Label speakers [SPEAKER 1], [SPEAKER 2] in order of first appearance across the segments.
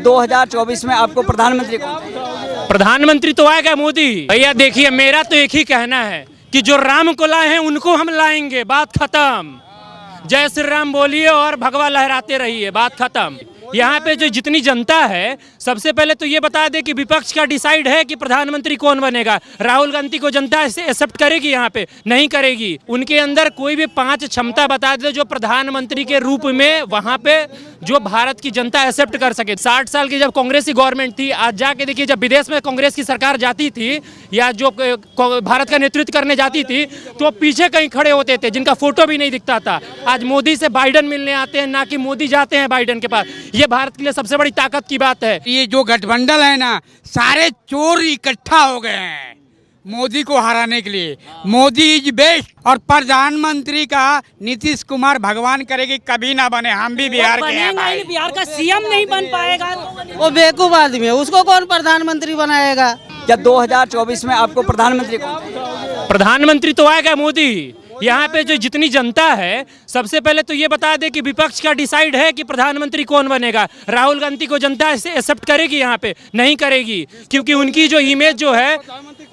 [SPEAKER 1] 2024 में आपको प्रधानमंत्री कौन चाहिए?
[SPEAKER 2] प्रधानमंत्री तो आएगा मोदी। भैया देखिए, मेरा तो एक ही कहना है कि जो राम को लाए हैं उनको हम लाएंगे, बात खत्म। जय श्री राम बोलिए और भगवा लहराते रहिए, बात खत्म। यहाँ पे जो जितनी जनता है, सबसे पहले तो ये बता दे कि विपक्ष का डिसाइड है कि प्रधानमंत्री कौन बनेगा। राहुल गांधी को जनता इसे एक्सेप्ट करेगी? यहाँ पे नहीं करेगी। उनके अंदर कोई भी 5 क्षमता बता दे जो प्रधानमंत्री के रूप में वहाँ पे जो भारत की जनता एक्सेप्ट कर सके। 60 साल की जब कांग्रेस की गवर्नमेंट थी, आज जाके देखिए जब विदेश में कांग्रेस की सरकार जाती थी या जो भारत का नेतृत्व करने जाती थी तो पीछे कहीं खड़े होते थे जिनका फोटो भी नहीं दिखता था। आज मोदी से बाइडेन मिलने आते हैं, ना कि मोदी जाते हैं बाइडेन के पास। ये भारत के लिए सबसे बड़ी ताकत की बात है।
[SPEAKER 3] ये जो गठबंधन है ना, सारे चोर इकट्ठा हो गए हैं मोदी को हराने के लिए। Modi is best. और प्रधानमंत्री का नीतीश कुमार भगवान करेगी कभी ना बने। हम भी बिहार के हैं भाई।
[SPEAKER 4] बिहार का सीएम नहीं बन पाएगा।
[SPEAKER 5] वो बेवकूफ आदमी है, उसको कौन प्रधानमंत्री बनाएगा?
[SPEAKER 1] क्या 2024 में आपको प्रधानमंत्री कौन चाहिए?
[SPEAKER 2] प्रधानमंत्री तो आएगा मोदी। यहाँ पे जो जितनी जनता है, सबसे पहले तो ये बता दे कि विपक्ष का डिसाइड है कि प्रधानमंत्री कौन बनेगा। राहुल गांधी को जनता इसे एक्सेप्ट करेगी? यहाँ पे नहीं करेगी, क्योंकि उनकी जो इमेज जो है,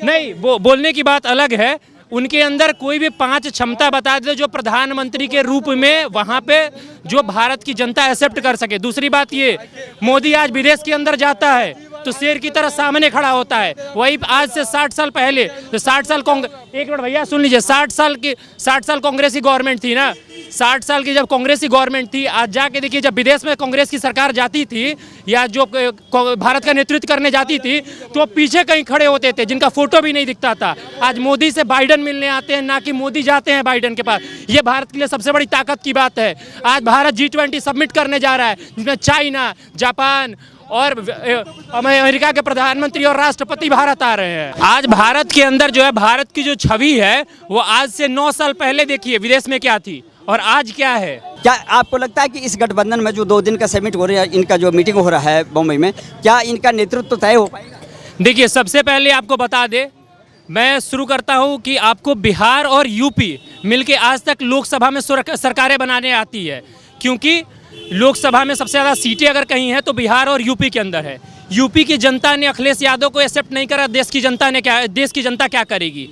[SPEAKER 2] नहीं वो बोलने की बात अलग है। उनके अंदर कोई भी 5 क्षमता बता दे जो प्रधानमंत्री के रूप में वहाँ पे जो भारत की जनता एक्सेप्ट कर सके। दूसरी बात ये, मोदी आज विदेश के अंदर जाता है तो शेर की तरह सामने खड़ा होता है। वही आज से 60 साल पहले तो 60 साल एक मिनट भैया सुन लीजिए, 60 साल कांग्रेस की गवर्नमेंट थी ना। 60 साल की जब कांग्रेस की गवर्नमेंट थी, आज जाके देखिए जब विदेश में कांग्रेस की सरकार जाती थी या जो भारत का नेतृत्व करने जाती थी तो पीछे कहीं खड़े होते थे जिनका फोटो भी नहीं दिखता था। आज मोदी से बाइडेन मिलने आते हैं, ना कि मोदी जाते हैं बाइडेन के पास। ये भारत के लिए सबसे बड़ी ताकत की बात है। आज भारत G20 सबमिट करने जा रहा है, जिसमें चाइना, जापान और अमेरिका के प्रधानमंत्री और राष्ट्रपति भारत आ रहे हैं। आज भारत के अंदर जो है, भारत की जो छवि है वो आज से 9 साल पहले देखिए विदेश में क्या थी और आज क्या है।
[SPEAKER 1] क्या आपको लगता है कि इस गठबंधन में जो 2 दिन का समिट हो रहा है, इनका जो मीटिंग हो रहा है बम्बई में, क्या इनका नेतृत्व तय हो पाएगा?
[SPEAKER 2] देखिए, सबसे पहले आपको बता दे, मैं शुरू करता हूं कि आपको बिहार और यूपी मिलके आज तक लोकसभा में सरकारें बनाने आती है, क्योंकि लोकसभा में सबसे ज़्यादा सीटें अगर कहीं हैं तो बिहार और यूपी के अंदर है। यूपी की जनता ने अखिलेश यादव को एक्सेप्ट नहीं करा। देश की जनता क्या करेगी?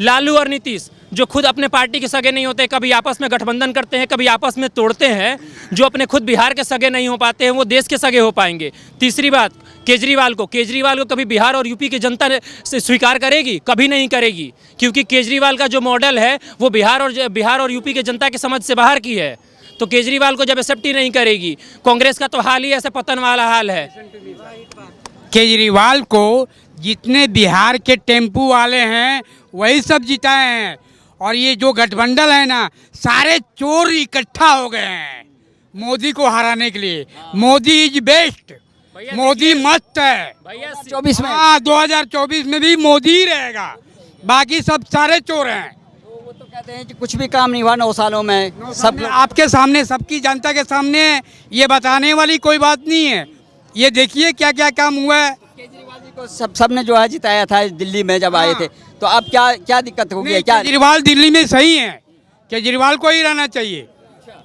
[SPEAKER 2] लालू और नीतीश जो खुद अपने पार्टी के सगे नहीं होते, कभी आपस में गठबंधन करते हैं, कभी आपस में तोड़ते हैं, जो अपने खुद बिहार के सगे नहीं हो पाते हैं वो देश के सगे हो पाएंगे। तीसरी बात, केजरीवाल को कभी बिहार और यूपी की जनता ने स्वीकार करेगी? कभी नहीं करेगी, क्योंकि केजरीवाल का जो मॉडल है वो बिहार और यूपी की जनता की समझ से बाहर की है। तो केजरीवाल को जब एक्सेप्ट ही नहीं करेगी, कांग्रेस का तो हाल ही ऐसे पतन वाला हाल है।
[SPEAKER 3] केजरीवाल को जितने बिहार के टेम्पू वाले हैं वही सब जिताए हैं। और ये जो गठबंधन है ना, सारे चोर इकट्ठा हो गए हैं मोदी को हराने के लिए। Modi is best. मोदी मस्त है।
[SPEAKER 1] 2024 में
[SPEAKER 3] 2024 में भी मोदी ही रहेगा, बाकी सब सारे चोर हैं।
[SPEAKER 1] वो तो कहते हैं कि कुछ भी काम नहीं हुआ 9 सालों में। सब
[SPEAKER 3] आपके सामने, सबकी जनता के सामने ये बताने वाली कोई बात नहीं है। ये देखिए क्या क्या काम हुआ है।
[SPEAKER 1] केजरीवाल जी को सबने जो है जिताया था दिल्ली में जब आए थे, तो अब क्या दिक्कत हो गई है? क्या
[SPEAKER 3] केजरीवाल दिल्ली में सही है, केजरीवाल को ही रहना चाहिए।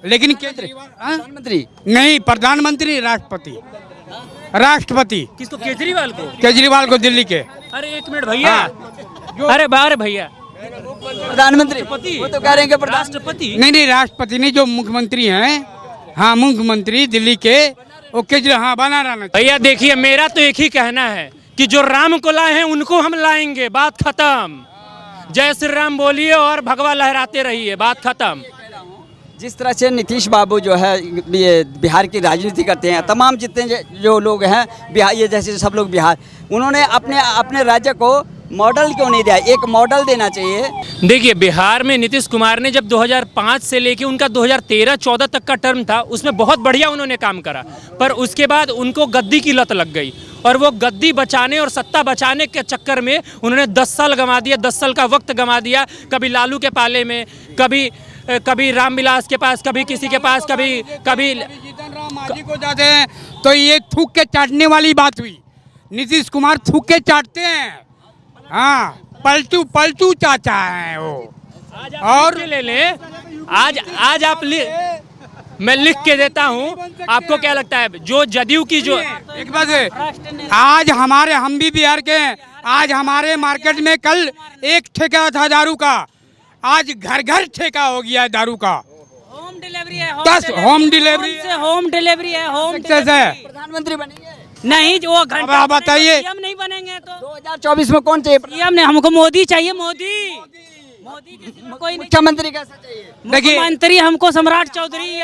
[SPEAKER 3] लेकिन केजरीवाल
[SPEAKER 1] प्रधानमंत्री
[SPEAKER 3] नहीं, प्रधानमंत्री राष्ट्रपति
[SPEAKER 2] किसको?
[SPEAKER 3] केजरीवाल को दिल्ली के।
[SPEAKER 2] अरे एक मिनट भैया, अरे बाहर भैया,
[SPEAKER 1] प्रधानमंत्री वो तो कह रहे हैं कि
[SPEAKER 2] राष्ट्रपति
[SPEAKER 3] नहीं, राष्ट्रपति नहीं, जो मुख्यमंत्री हैं, हाँ मुख्यमंत्री दिल्ली के, वो केजरीवाल हाँ बना रहना।
[SPEAKER 2] भैया देखिए, मेरा तो एक ही कहना है कि जो राम को लाए हैं उनको हम लाएंगे, बात खत्म। जय श्री राम बोलिए और भगवा लहराते रहिए, बात खत्म।
[SPEAKER 1] जिस तरह से नीतीश बाबू जो है ये बिहार की राजनीति करते हैं, तमाम जितने जो लोग हैं बिहार, ये जैसे सब लोग बिहार, उन्होंने अपने राज्य को मॉडल क्यों नहीं दिया? एक मॉडल देना चाहिए।
[SPEAKER 2] देखिए, बिहार में नीतीश कुमार ने जब 2005 से लेके उनका 2013-14 तक का टर्म था, उसमें बहुत बढ़िया उन्होंने काम करा, पर उसके बाद उनको गद्दी की लत लग गई और वो गद्दी बचाने और सत्ता बचाने के चक्कर में उन्होंने 10 साल गंवा दिया, 10 साल का वक्त गंवा दिया। कभी लालू के पाले में, कभी रामविलास के पास, कभी किसी के पास, कभी
[SPEAKER 3] जीतन राम मांझी को जाते हैं तो ये थूक के चाटने वाली बात हुई। नीतीश कुमार थूक के चाटते हैं, हाँ, पलटू चाचा है वो।
[SPEAKER 2] और ले ले, आज आप मैं लिख के देता हूँ, आपको क्या लगता है? जो जदयू की जो
[SPEAKER 3] एक बात है, आज हम भी बिहार के हैं। आज हमारे मार्केट में कल एक ठेका था दारू का, आज घर घर ठेका हो गया है दारू का।
[SPEAKER 4] होम डिलीवरी है,
[SPEAKER 3] होम डिलीवरी
[SPEAKER 4] से होम डिलीवरी है, होम
[SPEAKER 3] सक्सेस है।
[SPEAKER 1] प्रधानमंत्री बनेंगे
[SPEAKER 4] नहीं जो
[SPEAKER 3] अब आप बताइए।
[SPEAKER 4] सीएम नहीं बनेंगे तो
[SPEAKER 1] 2024 में कौन चाहिए?
[SPEAKER 4] सीएम ने हमको मोदी चाहिए, मोदी के सिवा कोई नहीं।
[SPEAKER 1] मुख्यमंत्री कैसा चाहिए?
[SPEAKER 3] देखिए,
[SPEAKER 4] मुख्यमंत्री हमको सम्राट चौधरी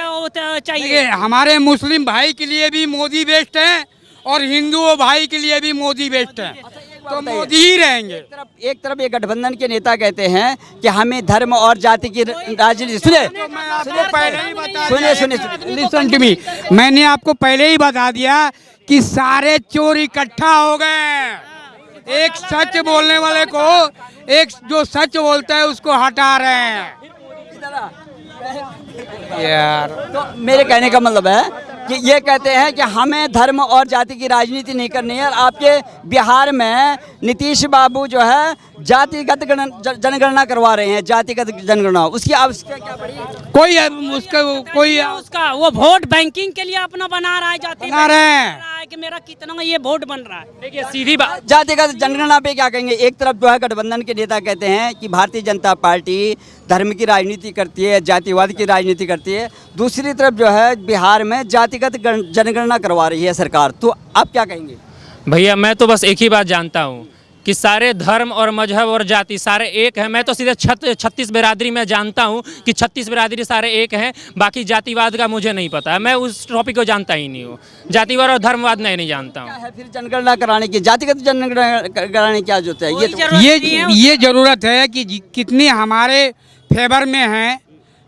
[SPEAKER 4] चाहिए।
[SPEAKER 3] देखिए हमारे मुस्लिम भाई के लिए भी मोदी बेस्ट है और हिंदुओं भाई के लिए भी मोदी बेस्ट है, तो मोदी ही रहेंगे।
[SPEAKER 1] एक तरफ ये गठबंधन के नेता कहते हैं कि हमें धर्म और जाति की राजनीति सुने
[SPEAKER 3] लिसन टू मी, मैंने आपको पहले ही बता दिया कि सारे चोर इकट्ठा हो गए। एक सच बोलने वाले को, एक जो सच बोलता है उसको हटा रहे हैं यार।
[SPEAKER 1] तो मेरे कहने का मतलब है कि ये कहते हैं कि हमें धर्म और जाति की राजनीति नहीं करनी है। और आपके बिहार में नीतीश बाबू जो है जातिगत जनगणना करवा रहे हैं, जातिगत जनगणना, उसकी आवश्यकता क्या पड़ी?
[SPEAKER 4] उसका वो वोट बैंकिंग के लिए अपना बना रहा है, जाति
[SPEAKER 3] बना रहे हैं।
[SPEAKER 4] बना रहा है कि मेरा कितना ये वोट बन रहा है।
[SPEAKER 2] देखिए सीधी बात,
[SPEAKER 1] जातिगत जनगणना पे क्या कहेंगे? एक तरफ जो है गठबंधन के नेता कहते हैं कि भारतीय जनता पार्टी धर्म की राजनीति करती है, जातिवाद की राजनीति करती है, दूसरी तरफ जो है बिहार में जातिगत जनगणना करवा रही है सरकार, तो आप क्या कहेंगे?
[SPEAKER 2] भैया मैं तो बस एक ही बात जानता हूँ कि सारे धर्म और मजहब और जाति सारे एक हैं। मैं तो सीधे 36 बिरादरी में जानता हूँ कि 36 बिरादरी सारे एक हैं, बाकी जातिवाद का मुझे नहीं पता है, मैं उस टॉपिक को जानता ही नहीं हूँ। जातिवाद और धर्मवाद नहीं जानता हूँ।
[SPEAKER 1] फिर जनगणना कराने की, जातिगत जनगणना कराने की क्या जरूरत है?
[SPEAKER 3] ये जरूरत है कि कितनी हमारे फेवर में है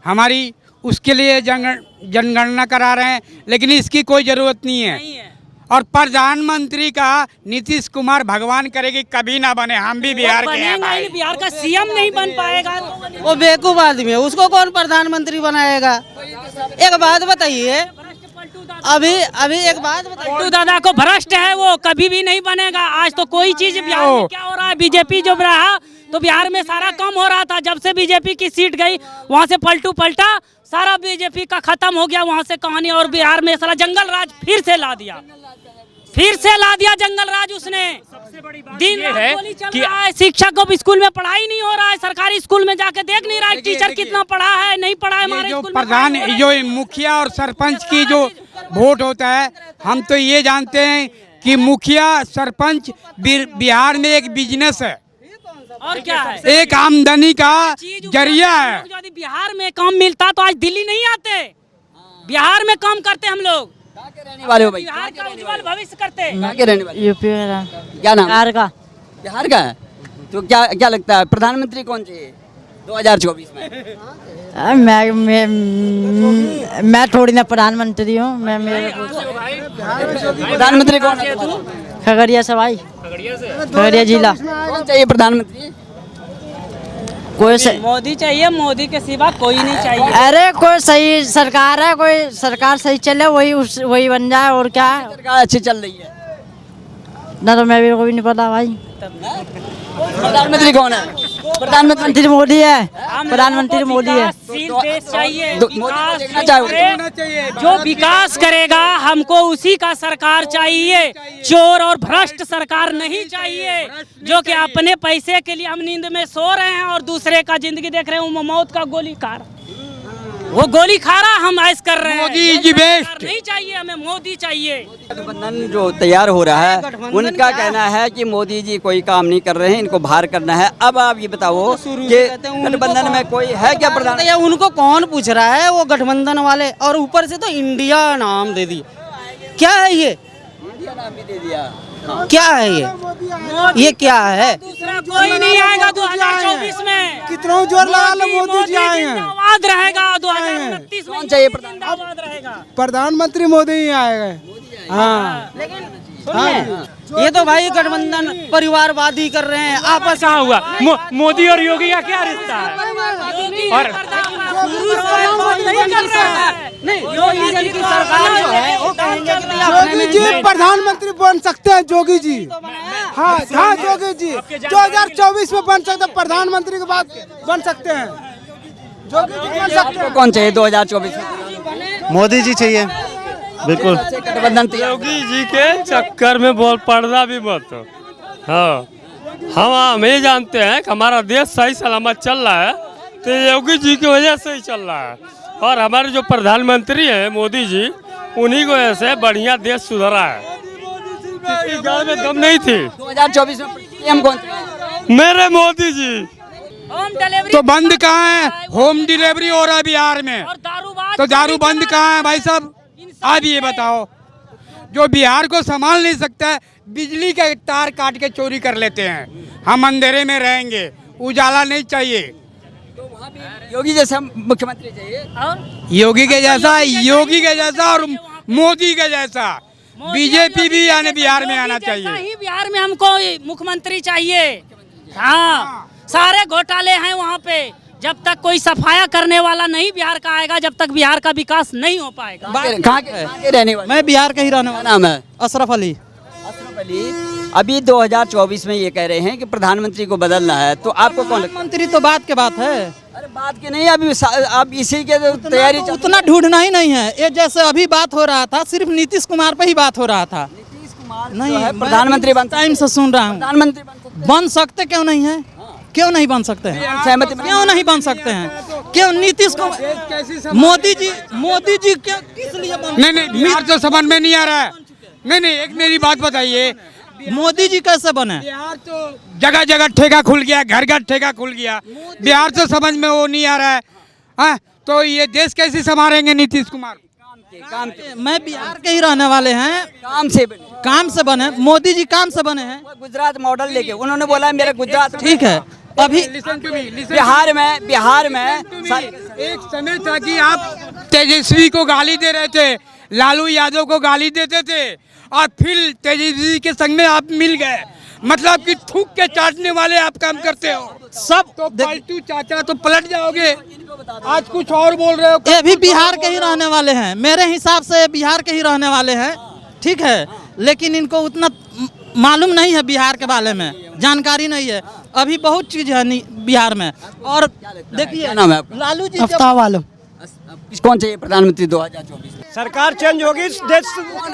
[SPEAKER 3] हमारी, उसके लिए जनगणना करा रहे हैं, लेकिन इसकी कोई जरूरत नहीं है। और प्रधानमंत्री का नीतीश कुमार भगवान करेगी कभी ना बने, हम भी बिहार के हैं भाई।
[SPEAKER 4] बिहार का सीएम नहीं बन पाएगा
[SPEAKER 5] वो बेवकूफ आदमी है, उसको कौन प्रधानमंत्री बनाएगा? एक बात बताइए, अभी एक बात बताइए,
[SPEAKER 4] पलटू दादा को भ्रष्ट है, वो कभी भी नहीं बनेगा। आज तो कोई चीज बिहार में क्या हो रहा है, बीजेपी जब रहा तो बिहार में सारा कम हो रहा था, जब से बीजेपी की सीट गई वहाँ से पलटू पलटा, सारा बीजेपी का खत्म हो गया वहाँ से कहानी। और बिहार में सारा जंगल राज फिर से ला दिया जंगल राज उसने। दिन रात गोली चल रहा है, शिक्षक को स्कूल में पढ़ाई नहीं हो रहा है, सरकारी स्कूल में जाके देख नहीं रहा है टीचर कितना पढ़ा है नहीं पढ़ा है। हमारे
[SPEAKER 3] जो
[SPEAKER 4] स्कूल में
[SPEAKER 3] प्रधान जो मुखिया और सरपंच की जो वोट होता है, हम तो ये जानते हैं कि मुखिया सरपंच बिहार में एक बिजनेस है
[SPEAKER 4] और क्या है,
[SPEAKER 3] एक आमदनी का जरिया है।
[SPEAKER 4] यदि बिहार में काम मिलता तो आज दिल्ली नहीं आते, बिहार में काम करते हम लोग,
[SPEAKER 1] कहाँ के रहने वाले हो भाई?
[SPEAKER 4] बिहार का उज्जवल भविष्य करते।
[SPEAKER 1] कहाँ के रहने वाले?
[SPEAKER 5] यूपी का,
[SPEAKER 1] क्या नाम?
[SPEAKER 5] बिहार का।
[SPEAKER 1] बिहार का है? तो क्या लगता है प्रधानमंत्री कौन चाहिए 2024 में?
[SPEAKER 5] मैं थोड़ी ना प्रधानमंत्री हूँ, मैं मेरे
[SPEAKER 1] प्रधानमंत्री कौन है?
[SPEAKER 5] खगड़िया से भाई, खगड़िया जिला।
[SPEAKER 1] कौन चाहिए प्रधानमंत्री?
[SPEAKER 5] कोई
[SPEAKER 4] मोदी चाहिए, मोदी के सिवा कोई नहीं चाहिए।
[SPEAKER 5] अरे कोई सही सरकार है, कोई सरकार सही चले वही बन जाए, और क्या है।
[SPEAKER 1] सरकार अच्छी चल रही है
[SPEAKER 5] ना, तो मैं भी को भी नहीं पता भाई।
[SPEAKER 1] प्रधानमंत्री कौन है?
[SPEAKER 5] प्रधानमंत्री मोदी है, प्रधानमंत्री मोदी है।
[SPEAKER 4] देश चाहिए,
[SPEAKER 1] मोदी को देखना चाहिए।
[SPEAKER 4] जो विकास करेगा हमको उसी का सरकार चाहिए, चोर और भ्रष्ट सरकार नहीं चाहिए, जो कि अपने पैसे के लिए हम नींद में सो रहे हैं और दूसरे का जिंदगी देख रहे हैं, वो मौत का गोली खा रहा, वो गोली खा रहा, हम ऐस कर रहे हैं।
[SPEAKER 3] मोदी जी बेस्ट
[SPEAKER 4] नहीं चाहिए, हमें मोदी चाहिए।
[SPEAKER 1] गठबंधन जो तैयार हो रहा है, उनका कहना है कि मोदी जी कोई काम नहीं कर रहे हैं, इनको बाहर करना है। अब आप ये बताओ कि गठबंधन में कोई है क्या प्रधान?
[SPEAKER 5] ये उनको कौन पूछ रहा है, वो गठबंधन वाले, और ऊपर से तो इंडिया नाम दे दी। क्या है ये?
[SPEAKER 1] इंडिया नाम भी दे दिया।
[SPEAKER 5] क्या है ये क्या है?
[SPEAKER 4] दूसरा कोई नहीं आएगा 2024 में।
[SPEAKER 6] कितना जोर लगा लो, मोदी जी आए हैं।
[SPEAKER 4] जिंदाबाद रहेगा 2029 में।
[SPEAKER 1] कौन चाहिए
[SPEAKER 4] जिंदाबाद रहेगा?
[SPEAKER 6] प्रधानमंत्री मोदी ही आएगा। हाँ,
[SPEAKER 5] ये तो भाई गठबंधन परिवारवादी कर रहे हैं आपस
[SPEAKER 2] कहाँ हुआ? मोदी और योगी का क्या रिश्ता है? और
[SPEAKER 5] योगी की सरकार जो है वो कहेंगे कि
[SPEAKER 6] जोगी जी प्रधानमंत्री बन सकते हैं, जोगी जी। हाँ हाँ, जोगी जी 2024 में बन सकते हैं, प्रधानमंत्री के बाद बन सकते हैं।
[SPEAKER 1] आपको कौन चाहिए 2024 में?
[SPEAKER 7] मोदी जी चाहिए बिल्कुल।
[SPEAKER 1] गठबंधन तैयार है।
[SPEAKER 8] योगी जी के चक्कर में बोल पड़ना भी मत। हाँ, हम ये जानते हैं कि हमारा देश सही सलामत चल रहा है तो योगी जी की वजह से ही चल रहा है। और हमारे जो प्रधानमंत्री हैं मोदी जी, उन्हीं की वजह से बढ़िया देश सुधरा है। किसी गाँव में दम नहीं थी।
[SPEAKER 1] 2024 में पीएम कौन चाहिए?
[SPEAKER 8] मेरे मोदी जी।
[SPEAKER 4] होम डिलीवरी
[SPEAKER 3] तो बंद कहाँ है? होम डिलीवरी हो रहा है बिहार में,
[SPEAKER 4] और दारूबाज
[SPEAKER 3] तो दारू बंद कहाँ है भाई साहब? आप ये बताओ, जो बिहार को संभाल नहीं सकता है, बिजली के तार काट के चोरी कर लेते हैं। हम अंधेरे में रहेंगे, उजाला नहीं चाहिए।
[SPEAKER 1] योगी जैसा मुख्यमंत्री चाहिए।
[SPEAKER 4] और
[SPEAKER 3] योगी के जैसा और मोदी के जैसा बीजेपी भी आने बिहार में आना
[SPEAKER 4] जैसा
[SPEAKER 3] चाहिए।
[SPEAKER 4] ही बिहार में हमको मुख्यमंत्री चाहिए। हाँ, सारे घोटाले हैं वहाँ पे। जब तक कोई सफाया करने वाला नहीं बिहार का आएगा, जब तक बिहार का विकास नहीं हो पाएगा।
[SPEAKER 1] कहाँ के रहने वाले?
[SPEAKER 5] मैं बिहार का ही रहने
[SPEAKER 1] क्या
[SPEAKER 5] वाला।
[SPEAKER 1] नाम है?
[SPEAKER 5] अशरफ अली।
[SPEAKER 1] अशरफ अली। अभी 2024 में ये कह रहे हैं कि प्रधानमंत्री को बदलना है, तो आपको कौन लगता
[SPEAKER 5] मंत्री तो बात के बात है,
[SPEAKER 1] है? अरे बात की नहीं, अभी अब इसी के तैयारी चल-
[SPEAKER 5] उतना ढूंढना ही नहीं है। ये जैसे अभी बात हो रहा था, सिर्फ नीतीश कुमार पे ही बात हो रहा था।
[SPEAKER 1] नीतीश कुमार
[SPEAKER 5] नहीं
[SPEAKER 1] जो है
[SPEAKER 5] मैं
[SPEAKER 1] प्रधानमंत्री बन
[SPEAKER 5] टाइम से सुन रहा हूँ।
[SPEAKER 1] प्रधानमंत्री बन सकते
[SPEAKER 5] बन सकते क्यों नहीं है? क्यों नहीं बन सकते हैं?
[SPEAKER 1] हैं। सहमति में-
[SPEAKER 5] क्यों नहीं बन सकते हैं? क्यों नीतीश कुमार मोदी जी क्यों किस लिए बन?
[SPEAKER 3] नहीं बिहार तो समझ में नहीं आ रहा है। नहीं एक मेरी बात बताइए,
[SPEAKER 5] मोदी जी कैसे बने?
[SPEAKER 3] बिहार तो जगह जगह ठेका खुल गया, घर घर ठेका खुल गया। बिहार तो समझ में वो नहीं आ रहा है। हाँ, तो ये देश कैसे संभालेंगे नीतीश कुमार?
[SPEAKER 1] काम के
[SPEAKER 5] मैं बिहार के ही रहने वाले हैं।
[SPEAKER 1] काम से बने।
[SPEAKER 5] काम से बने, मोदी जी काम से बने हैं।
[SPEAKER 1] वो गुजरात मॉडल लेके उन्होंने बोला है मेरा गुजरात
[SPEAKER 5] ठीक है। अभी
[SPEAKER 1] बिहार में
[SPEAKER 3] एक समय था कि आप तेजस्वी को गाली दे रहे थे, लालू यादव को गाली देते थे, और फिर तेजस्वी के संग में आप मिल गए। मतलब कि थूक के चाटने वाले आप काम करते हो।
[SPEAKER 5] सब
[SPEAKER 3] तो पलटू चाचा तो पलट जाओगे। आज कुछ और बोल रहे हो।
[SPEAKER 5] ये भी बिहार के ही रहने वाले हैं। मेरे हिसाब से बिहार के ही रहने वाले हैं, ठीक है। लेकिन इनको उतना मालूम नहीं है बिहार के बारे में, जानकारी नहीं है। अभी बहुत चीज है बिहार में। और देखिए
[SPEAKER 1] क्या नाम है आपका?
[SPEAKER 5] लालू जी
[SPEAKER 6] अफ्ताब आलम।
[SPEAKER 1] कौन चाहिए प्रधानमंत्री 2024 में?
[SPEAKER 9] सरकार चेंज होगी, देश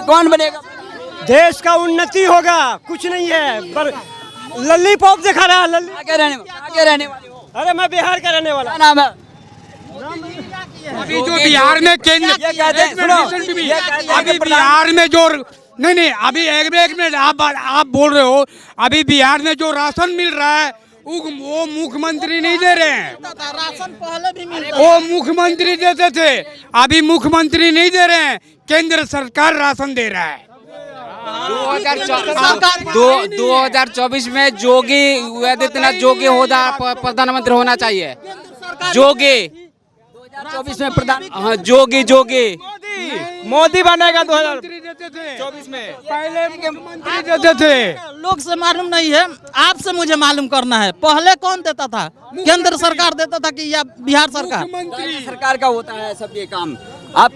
[SPEAKER 1] कौन बनेगा?
[SPEAKER 9] देश का उन्नति होगा। कुछ नहीं है, पर लल्लीपॉप दिखा रहा है।
[SPEAKER 1] कहाँ के रहने वाले हो?
[SPEAKER 9] अरे मैं बिहार का रहने वाला।
[SPEAKER 1] क्या नाम है?
[SPEAKER 3] अभी जो बिहार में केंद्र
[SPEAKER 1] ये कहते हैं, सुनो, ये कहते हैं
[SPEAKER 3] अभी
[SPEAKER 1] कि
[SPEAKER 3] बिहार में जो नहीं अभी एक मिनट आप बोल रहे हो। अभी बिहार में जो राशन मिल रहा है वो मुख्यमंत्री नहीं दे रहे हैं।
[SPEAKER 5] राशन पहले भी मिलता
[SPEAKER 3] वो मुख्यमंत्री देते थे, अभी मुख्यमंत्री नहीं दे रहे हैं, केंद्र सरकार राशन दे रहा है।
[SPEAKER 10] 2024 में जोगी आदित्यनाथ जोगी होगा, प्रधानमंत्री होना चाहिए। जोगी
[SPEAKER 1] 2024 में प्रधान
[SPEAKER 10] हाँ, जोगी
[SPEAKER 9] मोदी बनेगा
[SPEAKER 3] 2024 में। पहले मुख्यमंत्री देते थे।
[SPEAKER 5] लोग से मालूम नहीं है, आपसे मुझे मालूम करना है। पहले कौन देता था? केंद्र सरकार देता था कि या बिहार सरकार?
[SPEAKER 1] राज्य सरकार का होता है सब ये काम। आप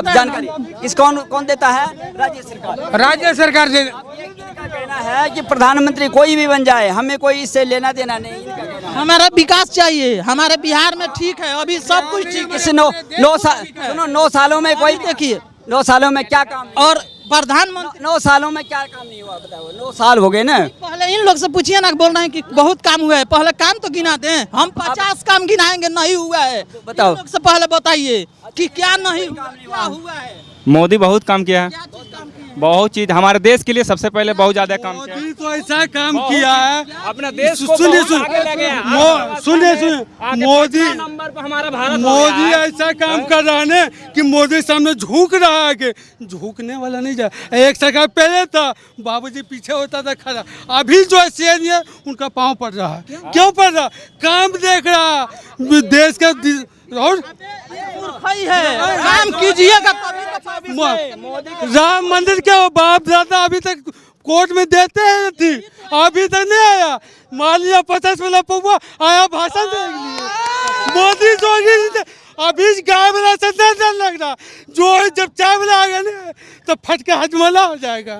[SPEAKER 1] जानकारी किस कौन देता है? राज्य सरकार।
[SPEAKER 3] राज्य सरकार से
[SPEAKER 1] इनका कहना है कि प्रधानमंत्री कोई भी बन जाए, हमें कोई इससे लेना देना नहीं। इनका कहना है।
[SPEAKER 5] हमारा विकास चाहिए। हमारे बिहार में ठीक है, अभी सब कुछ ठीक है।
[SPEAKER 1] इस 9 सालों में कोई
[SPEAKER 5] देखिए
[SPEAKER 1] 9 सालों में क्या काम?
[SPEAKER 5] और प्रधानमंत्री
[SPEAKER 1] 9 सालों में क्या काम नहीं हुआ बताओ? 9 साल हो गए ना।
[SPEAKER 5] पहले इन लोग से पूछिए ना, बोल रहे हैं कि बहुत काम हुआ है। पहले काम तो गिनाते हैं। हम 50 काम गिनाएंगे, नहीं हुआ है।
[SPEAKER 1] बताओ।
[SPEAKER 5] इन लोग से पहले बताइए कि क्या नहीं क्या हुआ है।
[SPEAKER 11] मोदी बहुत काम किया है, बहुत चीज हमारे देश के लिए सबसे पहले बहुत ज्यादा काम किया है।
[SPEAKER 9] तो ऐसा काम किया है
[SPEAKER 11] अपना देश को
[SPEAKER 9] सुनिए
[SPEAKER 11] बहुत आगे ले गया।
[SPEAKER 9] मोदी
[SPEAKER 11] नंबर पर हमारा भारत हो
[SPEAKER 9] मोदी
[SPEAKER 11] गया है।
[SPEAKER 9] ऐसा काम कर रहा है ना कि मोदी सामने झुक रहा है कि झुकने वाला नहीं जा। एक सरकार पहले था, बाबूजी पीछे होता था खड़ा। अभी जो सीएम है उनका पाँव पड़ रहा है। क्यों पड़ रहा? काम देख रहा देश का। और
[SPEAKER 5] मूर्खई है, काम कीजिएगा तभी तो।
[SPEAKER 9] राम मंदिर क्या बाप दादा अभी तक कोर्ट में देते हैं थी, अभी तक नहीं आया। मान लिया 50 वाला पौवा आया भाषण देने के लिए। मोदी जो अभी गाय वाला से डर लग रहा, जो जब चाय वाला आ गया ना तो फटके हजमला हो जाएगा।